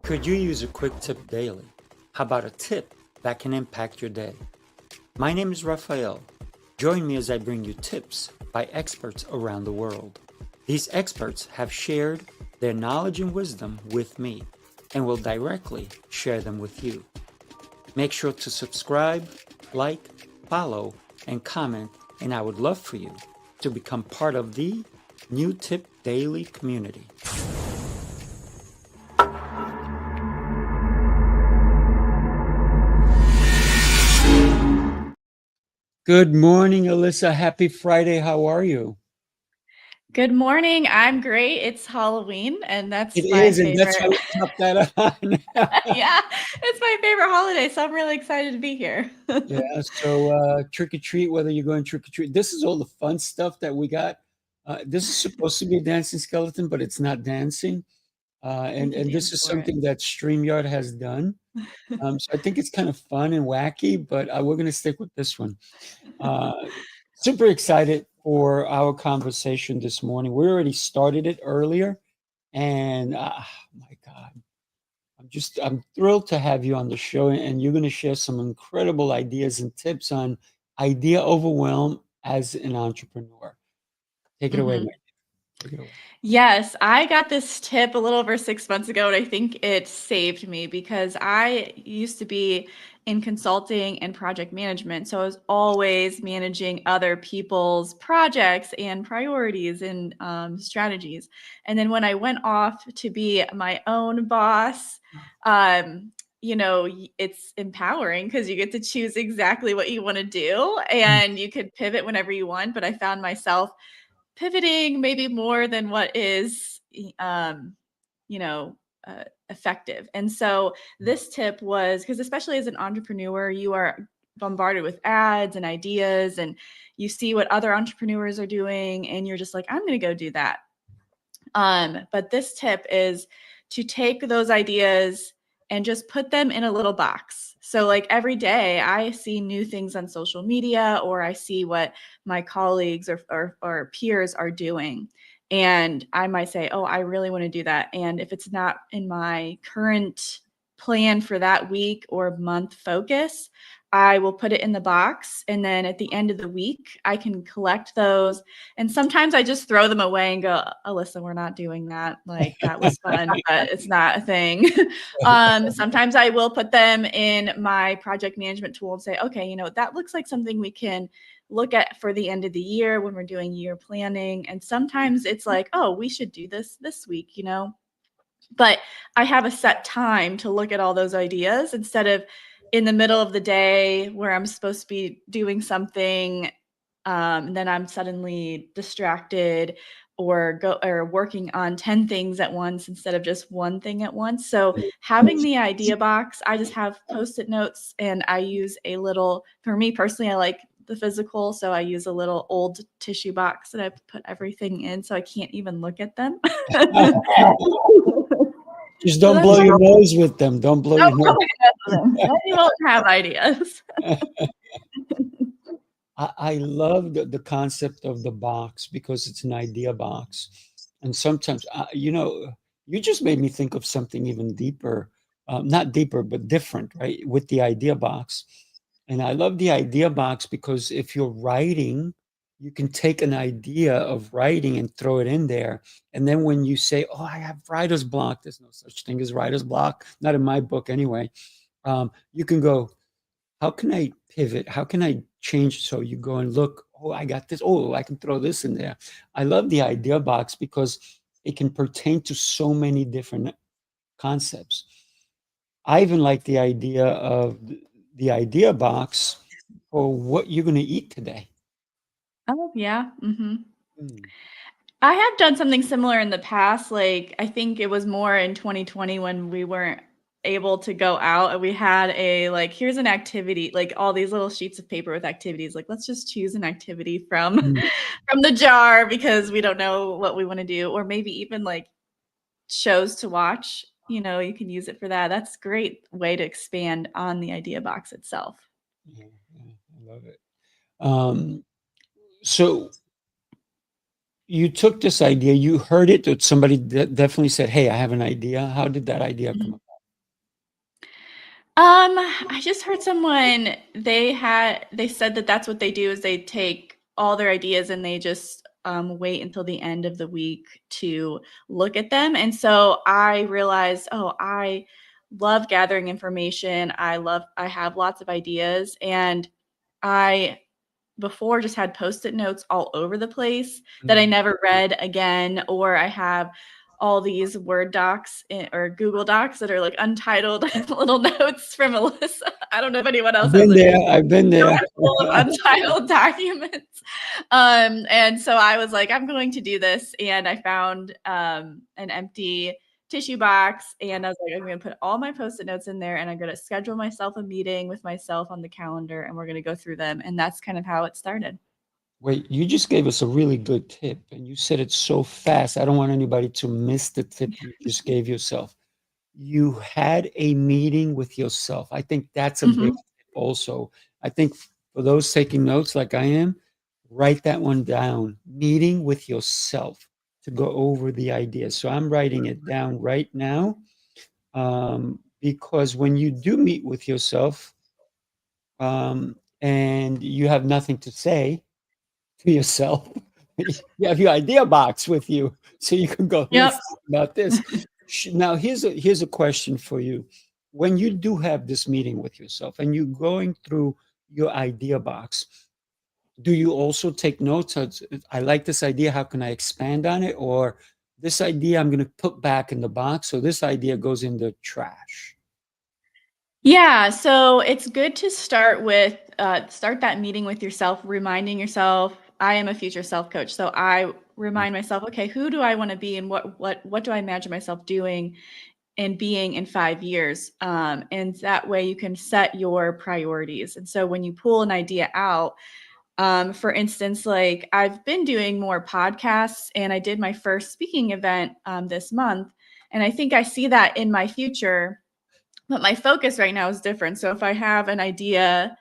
Could you use a quick tip daily? How about a tip that can impact your day? My name is Rafael. Join me as I bring you tips by experts around the world. These experts have shared their knowledge and wisdom with me and will directly share them with you. Make sure to subscribe, like, follow, and comment, and I would love for you to become part of the New Tip Daily community. Good morning, Alyssa. Happy Friday. How are you? Good morning. I'm great. It's Halloween, and It that's my is, and that's favorite. why we popped that on. Yeah, it's my favorite holiday, so I'm really excited to be here. Yeah, so trick or treat, whether you're going trick or treat, this is all the fun stuff that we got. This is supposed to be a dancing skeleton, but it's not dancing. We And can and this dance is for it. something that StreamYard has done. So I think it's kind of fun and wacky, but we're going to stick with this one. Uh, Super excited for our conversation this morning. We already started it earlier, and my God, I'm thrilled to have you on the show, and you're going to share some incredible ideas and tips on idea overwhelm as an entrepreneur. Take it away, Mhm. Mike. Take it away. Yes, I got this tip a little over 6 months ago, and I think it saved me because I used to be in consulting and project management. So I was always managing other people's projects and priorities and strategies. And then when I went off to be my own boss, um, it's empowering because you get to choose exactly what you want to do and you could pivot whenever you want. But I found myself pivoting maybe more than what is um, you know effective. And so this tip was because especially as an entrepreneur, you are bombarded with ads and ideas, and you see what other entrepreneurs are doing and you're just like, I'm going to go do that. But this tip is to take those ideas and just put them in a little box. So, like every day, I see new things on social media, or I see what my colleagues or peers are doing. And I might say, oh, I really want to do that. And if it's not in my current plan for that week or month focus, I will put it in the box. And then at the end of the week, I can collect those, and sometimes I just throw them away and go, Alyssa, we're not doing that. Like that was fun, but it's not a thing. Sometimes I will put them in my project management tool and say, okay, that looks like something we can look at for the end of the year when we're doing year planning. And sometimes it's like, oh, we should do this week. But I have a set time to look at all those ideas instead of in the middle of the day where I'm supposed to be doing something, and then I'm suddenly distracted or working on 10 things at once instead of just one thing at once. So having the idea box, I just have post-it notes, and I use for me personally, I like the physical, so I use a little old tissue box that I put everything in so I can't even look at them. Just So don't that's blow my your nose with them. Don't blow no your nose. problem. Then you won't have ideas. I love the concept of the box because it's an idea box. And sometimes, you just made me think of something even deeper, not deeper, but different, right? With the idea box. And I love the idea box because if you're writing, you can take an idea of writing and throw it in there. And then when you say, oh, I have writer's block, there's no such thing as writer's block, not in my book anyway. You can go, how can I pivot? How can I change? So you go and look, oh, I got this. Oh, I can throw this in there. I love the idea box because it can pertain to so many different concepts. I even like the idea of the idea box for what you're going to eat today. Oh, yeah. Mm. I have done something similar in the past. Like, I think it was more in 2020 when we weren't able to go out, and we had here's an activity, like all these little sheets of paper with activities. Like, let's just choose an activity from Mm. from the jar because we don't know what we want to do, or maybe even like shows to watch. You can use it for that. That's a great way to expand on the idea box itself. Yeah, yeah, I love it. So you took this idea, you heard it, that somebody definitely said, hey, I have an idea. How did that idea come Mhm. up? I just heard someone, they said that that's what they do is they take all their ideas and they just wait until the end of the week to look at them. And so I realized, oh, I love gathering information. I have lots of ideas, and I before just had Post-it notes all over the place that I never read again, or I have all these Word docs or Google Docs that are like untitled little notes from Alyssa. I don't know if anyone else I've has been a there. I've been there. full of untitled documents. And so I was like, I'm going to do this. And I found an empty tissue box, and I was like, I'm going to put all my Post-it notes in there, and I'm going to schedule myself a meeting with myself on the calendar, and we're going to go through them. And that's kind of how it started. Wait, you just gave us a really good tip, and you said it so fast. I don't want anybody to miss the tip you just gave yourself. You had a meeting with yourself. I think that's a big tip also. I think for those taking notes like I am, write that one down. Meeting with yourself to go over the ideas. So I'm writing it down right now, because when you do meet with yourself, and you have nothing to say to yourself, you have your idea box with you, so you can go, Yep. let's talk about this. Now, here's a question for you. When you do have this meeting with yourself and you're going through your idea box, do you also take notes? I like this idea. How can I expand on it? Or this idea I'm going to put back in the box, so this idea goes in the trash. Yeah, so it's good to start with start that meeting with yourself, reminding yourself, I am a future self coach. So I remind myself, okay, who do I want to be, and what do I imagine myself doing and being in 5 years? And that way you can set your priorities. And so when you pull an idea out, for instance, like I've been doing more podcasts, and I did my first speaking event this month, and I think I see that in my future, but my focus right now is different. So if I have an idea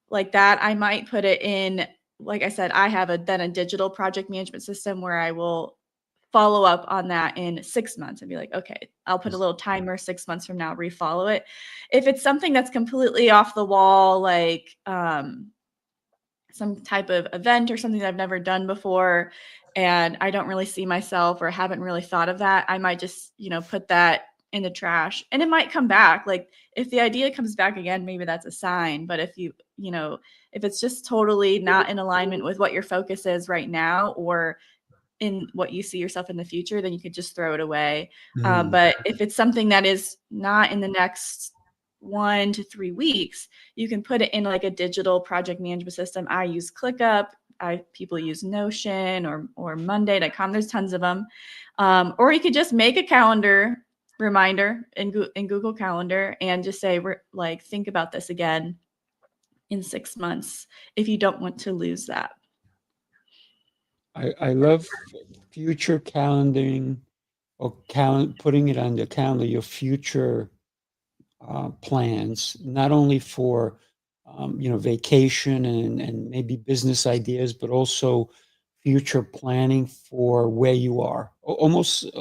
like that, I might put it in, like I said, I have then a digital project management system where I will follow up on that in 6 months and be like, okay, I'll put a little timer 6 months from now, refollow it. If it's something that's completely off the wall, like some type of event or something that I've never done before, and I don't really see myself or haven't really thought of that, I might just, put that in the trash, and it might come back. Like if the idea comes back again, maybe that's a sign. But if it's just totally not in alignment with what your focus is right now or in what you see yourself in the future, then you could just throw it away. But if it's something that is not in the next 1 to 3 weeks, you can put it in like a digital project management system. I use ClickUp. People use Notion or Monday.com. There's tons of them. Or you could just make a calendar reminder in Google Calendar and just say, like, think about this again in 6 months if you don't want to lose that. I love future calendaring, or putting it on the calendar, your future plans, not only for vacation and maybe business ideas, but also future planning for where you are. Almost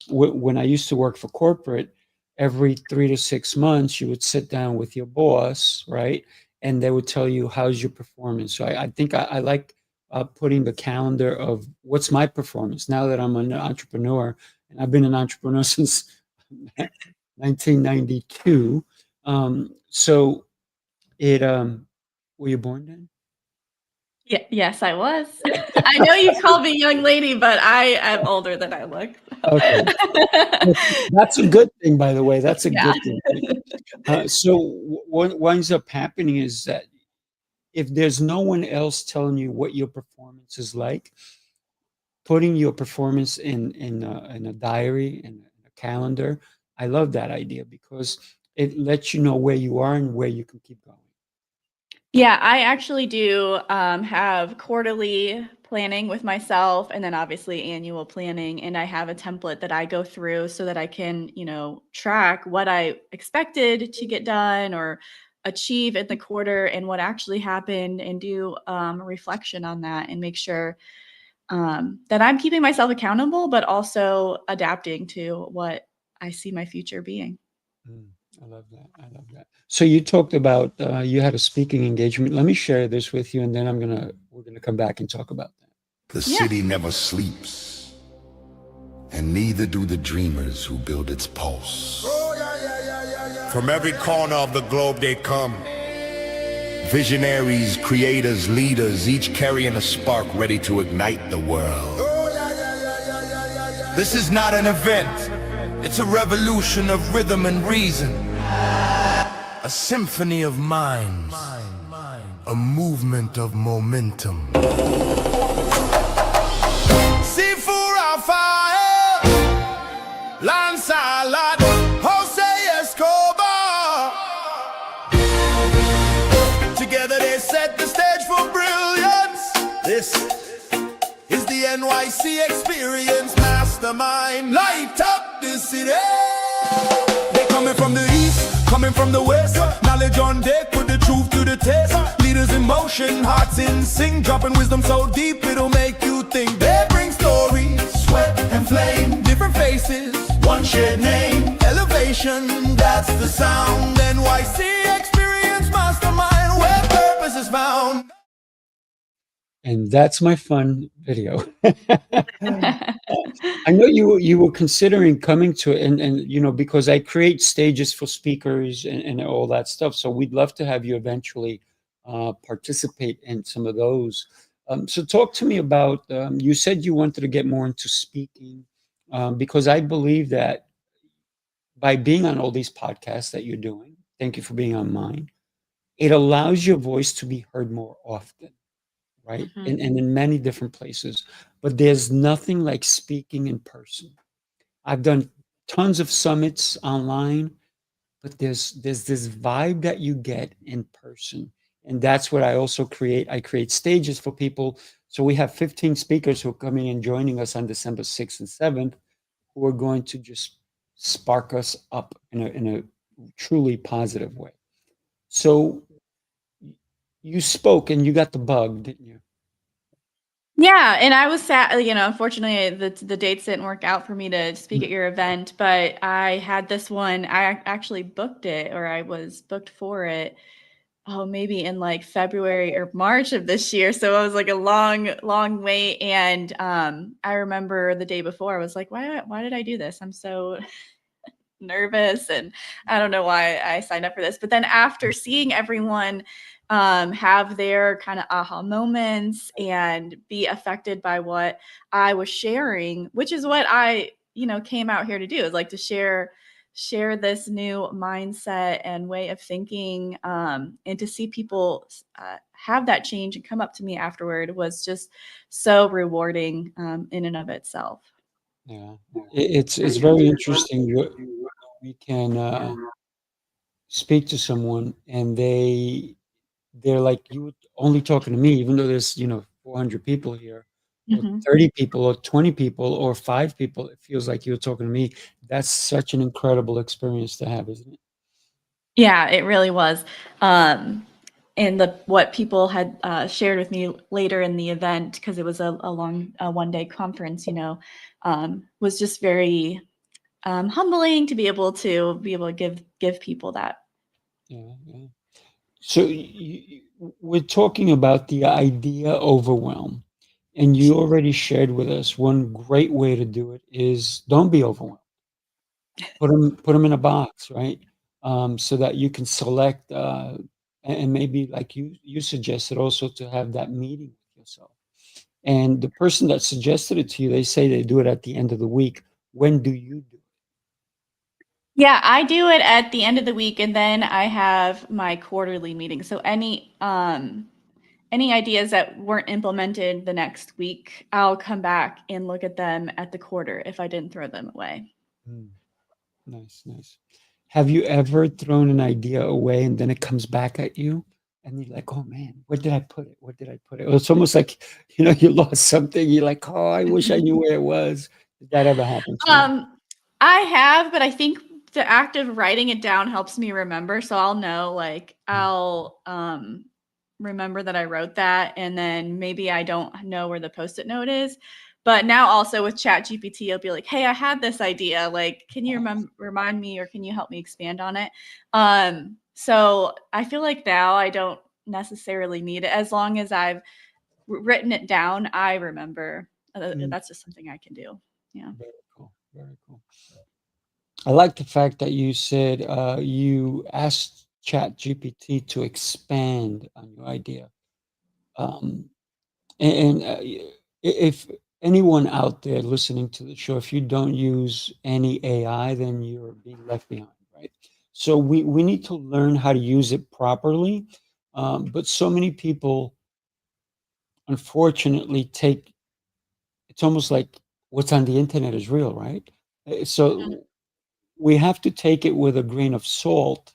when I used to work for corporate, every 3 to 6 months, you would sit down with your boss, right? And they would tell you, how's your performance? So I think I like putting the calendar of what's my performance now that I'm an entrepreneur, and I've been an entrepreneur since 1992. So were you born then? Yeah, yes, I was. I know you called me young lady, but I am older than I look. Okay. That's a good thing, by the way. That's a Yeah. good thing. So what winds up happening is that if there's no one else telling you what your performance is like, putting your performance in a diary, in a calendar, I love that idea because it lets you know where you are and where you can keep going. Yeah, I actually do have quarterly planning with myself, and then obviously annual planning. And I have a template that I go through so that I can, track what I expected to get done or achieve in the quarter and what actually happened, and do a reflection on that and make sure that I'm keeping myself accountable, but also adapting to what I see my future being. I love that. I love that. So you talked about you had a speaking engagement. Let me share this with you, and then we're gonna come back and talk about that. The Yeah. city never sleeps, and neither do the dreamers who build its pulse. From every corner of the globe they come. Visionaries, creators, leaders, each carrying a spark ready to ignite the world. This is not an event. It's a revolution of rhythm and reason. A symphony of minds. A movement of momentum. Sifu Rafael, Lancelot, Jose Escobar. Together they set the stage for brilliance. This is the NYC Experience Mastermind. Light up the city. They coming from the east, coming from the west. Knowledge on deck, put the truth to the test. Leaders in motion, hearts in sync, dropping wisdom so deep it'll make you think. They bring stories, sweat and flame, different faces, one shared name. Elevation, that's the sound. NYC Experience Mastermind, where purpose is found. And that's my fun video. I know you were considering coming to it, and you know, because I create stages for speakers and all that stuff. So we'd love to have you eventually participate in some of those. So talk to me about. You said you wanted to get more into speaking, because I believe that by being on all these podcasts that you're doing, thank you for being on mine. It allows your voice to be heard more often, right? Mhm. And in many different places. But there's nothing like speaking in person. I've done tons of summits online, but there's this vibe that you get in person. And that's what I also create. I create stages for people. So we have 15 speakers who are coming and joining us on December 6th and 7th, who are going to just spark us up in a truly positive way. So you spoke and you got the bug, didn't you? Yeah, and I was sad, unfortunately the dates didn't work out for me to speak at your event, but I had this one, I actually booked it, or I was booked for it. Oh, maybe in like February or March of this year. So it was like a long, long wait. And I remember the day before, I was like, why did I do this? I'm so nervous, and I don't know why I signed up for this. But then after seeing everyone have their kind of aha moments and be affected by what I was sharing, which is what I came out here to do, is like to share this new mindset and way of thinking, and to see people have that change and come up to me afterward was just so rewarding in and of itself. Yeah, it's very interesting. We can speak to someone and they're like, you were only talking to me, even though there's 400 people here, or Mhm. 30 people, or 20 people, or 5 people. It feels like you're talking to me. That's such an incredible experience to have, isn't it? Yeah, it really was. Um, and what people had shared with me later in the event, because it was a long 1 day conference, was just very humbling to be able to give people that. Yeah, yeah. So we're talking about the idea overwhelm, and you already shared with us one great way to do it is don't be overwhelmed. Put them in a box, right? So that you can select, and maybe like you suggested also to have that meeting with yourself. And the person that suggested it to you, they say they do it at the end of the week. When do you do it? Yeah, I do it at the end of the week, and then I have my quarterly meeting. So any ideas that weren't implemented the next week, I'll come back and look at them at the quarter if I didn't throw them away. Mm, nice, nice. Have you ever thrown an idea away and then it comes back at you? And you're like, oh man, where did I put it? Where did I put it? It's almost like, you lost something. You're like, oh, I wish I knew where it was. Did that ever happen to you? Um, I have, but I think the act of writing it down helps me remember. So I'll know, like, Mm, I'll remember that I wrote that, and then maybe I don't know where the post-it note is, But now also with ChatGPT, you'll be like, hey, I had this idea. Like, can you remind me, or can you help me expand on it? So I feel like now I don't necessarily need it. As long as I've written it down, I remember. That's just something I can do. Yeah. Very cool. Very cool. I like the fact that you said you asked ChatGPT to expand on your idea. Um, if anyone out there listening to the show, if you don't use any AI, then you're being left behind, right? So we need to learn how to use it properly. But so many people, unfortunately, take it's almost like what's on the internet is real, right? So we have to take it with a grain of salt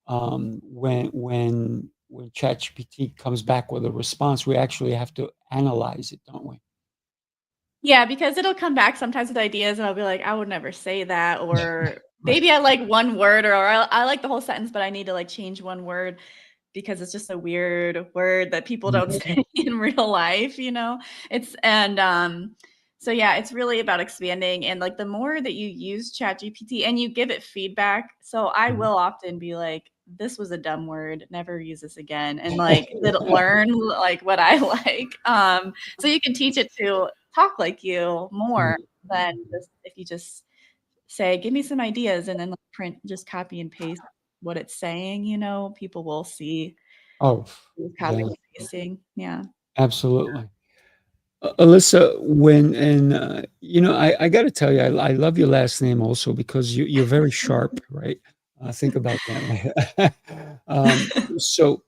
when ChatGPT comes back with a response. We actually have to analyze it, don't we? Yeah, because it'll come back sometimes with ideas and I'll be like, I would never say that. Or maybe I like one word, or I like the whole sentence, but I need to like change one word because it's just a weird word that people don't Mhm. say in real life, you know? So yeah, it's really about expanding, and like the more that you use ChatGPT and you give it feedback. So I Mhm. will often be like, this was a dumb word, never use this again. And like it'll learn like what I like. So you can teach it to talk like you more than just if you just say, give me some ideas, and then like print, just copy and paste what it's saying, you know, people will see Oh, who's copying yeah, and pasting. Yeah. absolutely. Alyssa, I got to tell you, I love your last name also because you're very sharp, right? Think about that, right? So,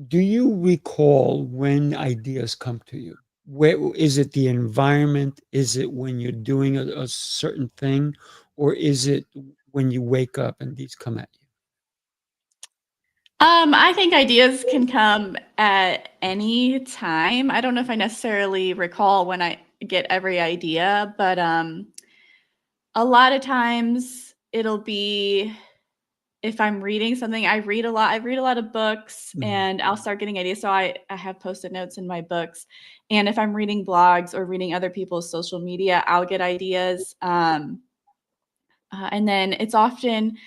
do you recall when ideas come to you? Where is it the environment? Is it when you're doing a certain thing, or is it when you wake up and these come at you? I think ideas can come at any time. I don't know if I necessarily recall when I get every idea, but a lot of times it'll be if I'm reading something. I read a lot. I read a lot of books, Mhm. and I'll start getting ideas. So I have post-it notes in my books. And if I'm reading blogs or reading other people's social media, I'll get ideas. And then it's often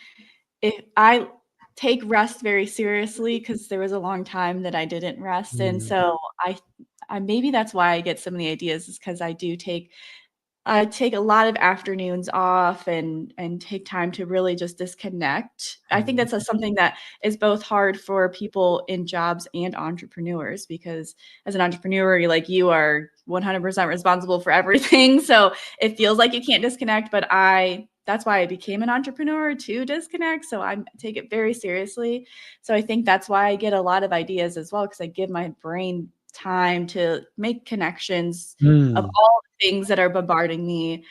if I take rest very seriously, because there was a long time that I didn't rest. And Mm. so I maybe that's why I get some of the ideas, is because I take a lot of afternoons off and take time to really just disconnect. I think Mhm. that's something that is both hard for people in jobs and entrepreneurs, because as an entrepreneur, you are 100% responsible for everything. So it feels like you can't disconnect, but that's why I became an entrepreneur, to disconnect. So I take it very seriously. So I think that's why I get a lot of ideas as well, because I give my brain time to make connections of Mm. all things that are bombarding me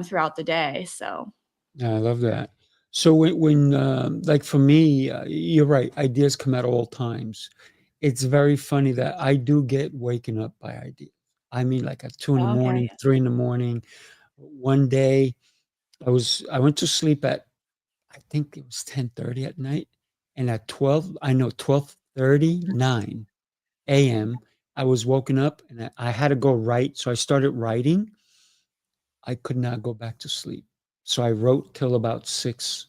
throughout the day. So, Yeah, I love that. So like for me, you're right. Ideas come at all times. It's very funny that I do get waken up by ideas. I mean, like at 2 in the okay. morning, 3 in the morning. One day, I went to sleep at I think it was 10:30 at night, and at 12:39 a.m. I was woken up and I had to go write. So I started writing. I could not go back to sleep. So I wrote till about 6.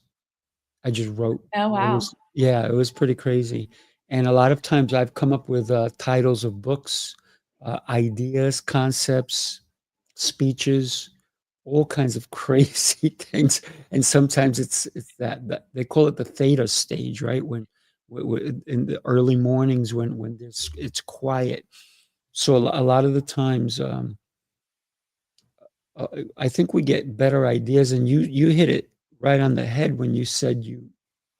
I just wrote. Oh, It wow. was yeah, it was pretty crazy. And a lot of times I've come up with titles of books, ideas, concepts, speeches, all kinds of crazy things. And sometimes it's that they call it the theta stage, right? When in the early mornings when it's quiet. So a lot of the times, I think we get better ideas, and you hit it right on the head when you said you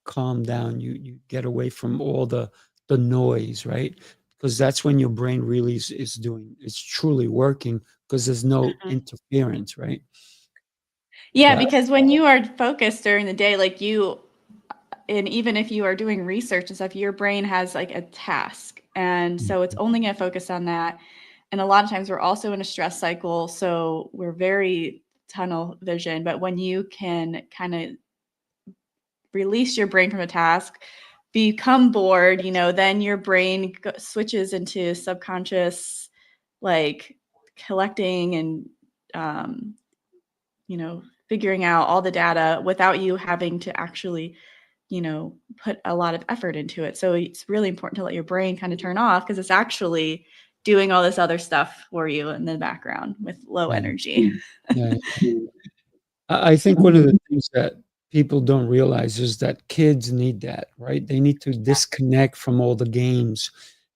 calm down, you get away from all the noise, right? Because that's when your brain really is doing it's truly working because there's no Mhm. interference, right? Yeah, But because when you are focused during the day, and even if you are doing research and stuff, your brain has like a task. And so it's only going to focus on that. And a lot of times we're also in a stress cycle. So we're very tunnel vision. But when you can kind of release your brain from a task, become bored, then your brain switches into subconscious like collecting and, you know, figuring out all the data without you having to actually, you know, put a lot of effort into it. So it's really important to let your brain kind of turn off because it's actually doing all this other stuff for you in the background with low Yeah. energy. Yeah. I think one of the things that people don't realize is that kids need that, right? They need to disconnect from all the games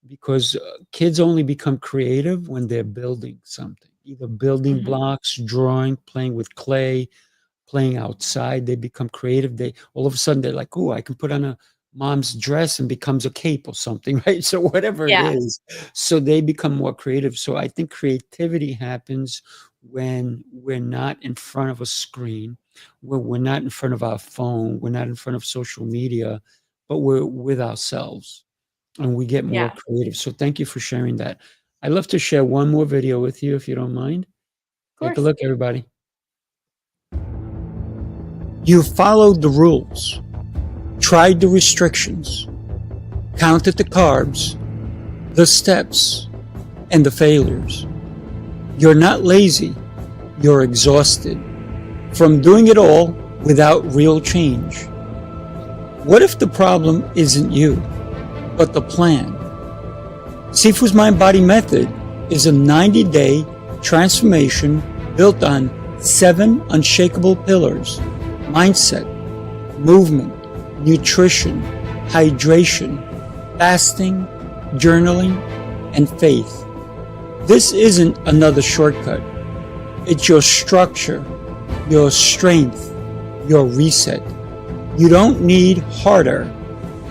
because kids only become creative when they're building something, either building Mhm. blocks, drawing, playing with clay, playing outside. They become creative. They all of a sudden they're like, oh, I can put on a mom's dress and becomes a cape or something, right? So whatever it Yeah. is, so they become more creative. So I think creativity happens when we're not in front of a screen, when we're not in front of our phone, we're not in front of social media, but we're with ourselves and we get more Yeah. creative. So thank you for sharing that. I'd love to share one more video with you if you don't mind. Of Take a course. look, everybody. You followed the rules, tried the restrictions, counted the carbs, the steps, and the failures. You're not lazy, you're exhausted from doing it all without real change. What if the problem isn't you, but the plan? Sifu's Mind Body Method is a 90-day transformation built on 7 unshakable pillars: mindset, movement, nutrition, hydration, fasting, journaling, and faith. This isn't another shortcut. It's your structure, your strength, your reset. You don't need harder,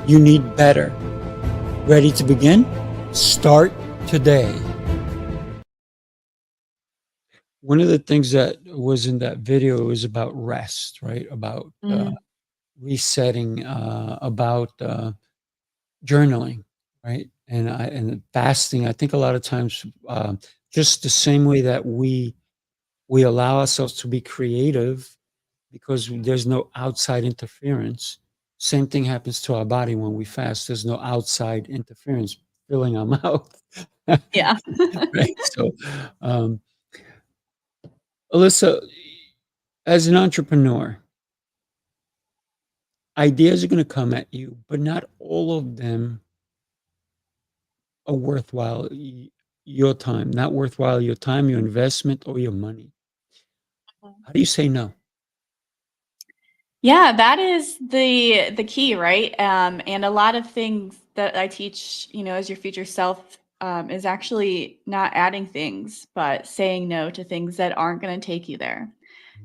you need better. Ready to begin? Start today. One of the things that was in that video was about rest, right? About Mhm. resetting, about journaling, right? And fasting. I think a lot of times, just the same way that we allow ourselves to be creative because there's no outside interference. Same thing happens to our body when we fast. There's no outside interference filling our mouth, Yeah. right? So, um, Alyssa, as an entrepreneur, ideas are going to come at you, but not all of them are worthwhile your time, not worthwhile your time, your investment, or your money. How do you say no? Yeah, that is the key, right? And a lot of things that I teach, you know, as your future self, is actually not adding things, but saying no to things that aren't going to take you there.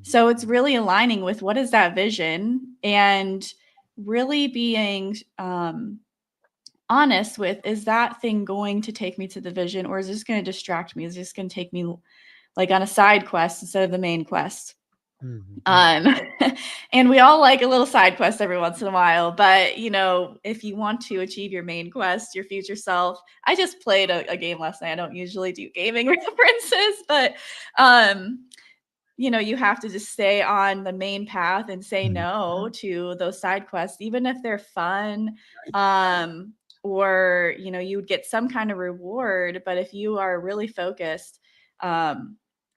So it's really aligning with what is that vision and really being honest with, is that thing going to take me to the vision, or is this going to distract me? Is this going to take me like on a side quest instead of the main quest? Mhm. Um, and we all like a little side quest every once in a while, but you know, if you want to achieve your main quest, your future self, I just played a game last night. I don't usually do gaming references, but you know, you have to just stay on the main path and say Mhm. no to those side quests, even if they're fun. Um, or, you know, you would get some kind of reward. But if you are really focused um,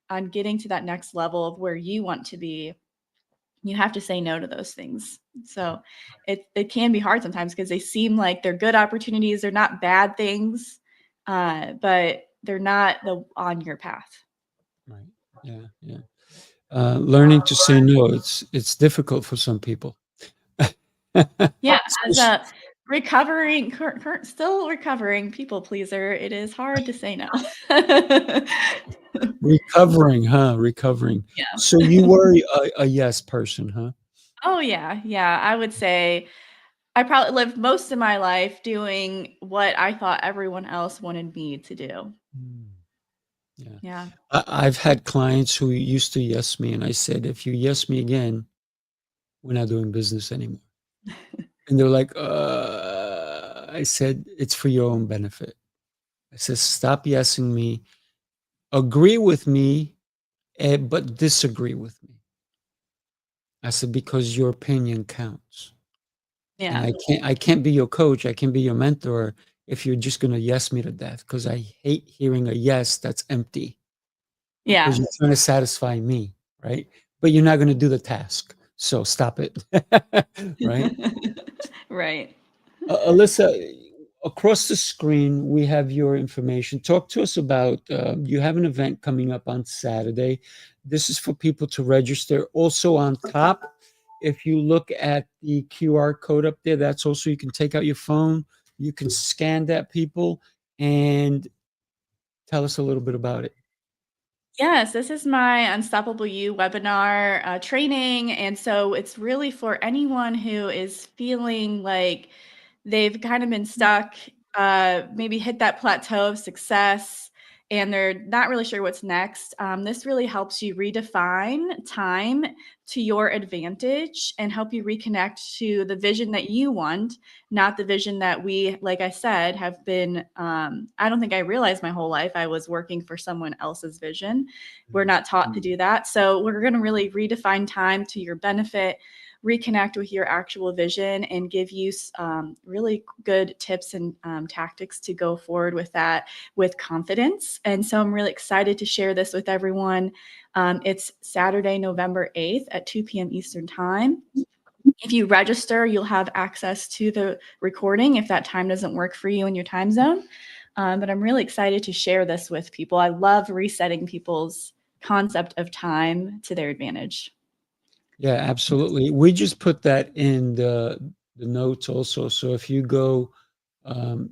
on getting to that next level of where you want to be, you have to say no to those things. So it can be hard sometimes because they seem like they're good opportunities. They're not bad things, but they're not the on your path. Right. Yeah. Yeah. Learning to say no, it's difficult for some people. Yeah, as Especially a recovering still recovering people pleaser, it is hard to say no. recovering, huh? Recovering. Yeah. So you were a yes person, huh? Oh, yeah, yeah, I would say I probably lived most of my life doing what I thought everyone else wanted me to do. Mm, yeah. Yeah. I've had clients who used to yes me, and I said, if you yes me again, we're not doing business anymore. And they're like, I said, it's for your own benefit. I said, stop yesing me, agree with me, but disagree with me. I said, because your opinion counts. And Yeah. I can't be your coach, I can be your mentor if you're just going to yes me to death, because I hate hearing a yes that's empty Yeah. because you're trying to satisfy me, right? But you're not going to do the task. So stop it. Right? Right. Alyssa, across the screen, we have your information. Talk to us about you have an event coming up on Saturday. This is for people to register. Also, on top, if you look at the QR code up there, that's also you can take out your phone, you can scan that, people, and tell us a little bit about it. Yes, this is my Unstoppable You webinar training. And so it's really for anyone who is feeling like they've kind of been stuck, maybe hit that plateau of success, and they're not really sure what's next. This really helps you redefine time to your advantage and help you reconnect to the vision that you want, not the vision that we, like I said, have been. I don't think I realized my whole life I was working for someone else's vision. We're not taught to do that. So we're going to really redefine time to your benefit, reconnect with your actual vision, and give you really good tips and tactics to go forward with that with confidence. And so I'm really excited to share this with everyone. It's Saturday, November 8th at 2 p.m. Eastern Time. If you register, you'll have access to the recording if that time doesn't work for you in your time zone. But I'm really excited to share this with people. I love resetting people's concept of time to their advantage. Yeah, absolutely. We just put that in the notes also. So if you go um,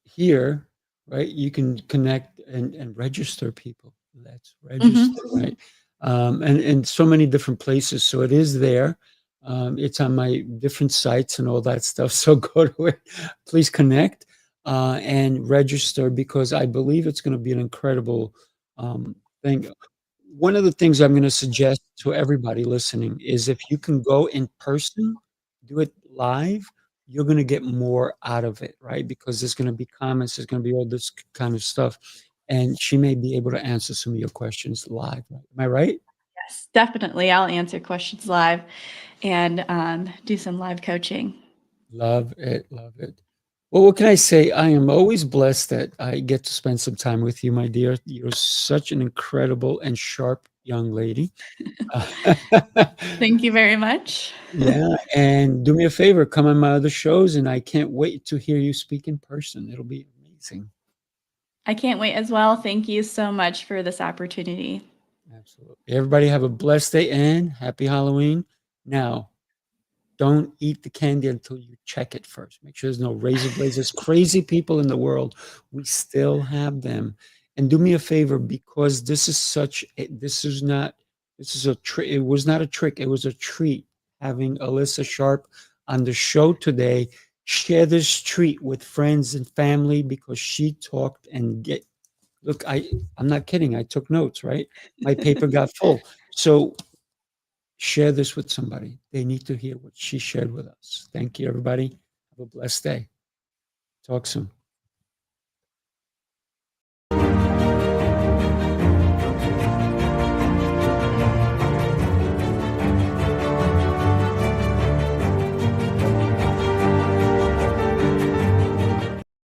here, right, you can connect and register, people. Let's register, right? And so many different places. So it is there. It's on my different sites and all that stuff. So go to it. Please connect and register, because I believe it's going to be an incredible thing. One of the things I'm going to suggest to everybody listening is, if you can go in person, do it live, you're going to get more out of it, right? Because there's going to be comments, there's going to be all this kind of stuff. And she may be able to answer some of your questions live. Right? Am I right? Yes, definitely. I'll answer questions live and do some live coaching. Love it. Love it. Well, what can I say? I am always blessed that I get to spend some time with you, my dear. You're such an incredible and sharp young lady. Thank you very much. Yeah, and do me a favor, come on my other shows, and I can't wait to hear you speak in person. It'll be amazing. I can't wait as well. Thank you so much for this opportunity. Absolutely. Everybody have a blessed day and happy Halloween. Now, don't eat the candy until you check it first. Make sure there's no razor blades. There's crazy people in the world. We still have them. And do me a favor, because this is such a, this is not, this is a trick. It was not a trick. It was a treat having Alyssa Sharp on the show today. Share this treat with friends and family, because she talked and look, I'm not kidding. I took notes, right? My paper got full. So share this with somebody. They need to hear what she shared with us. Thank you, everybody. Have a blessed day. Talk soon.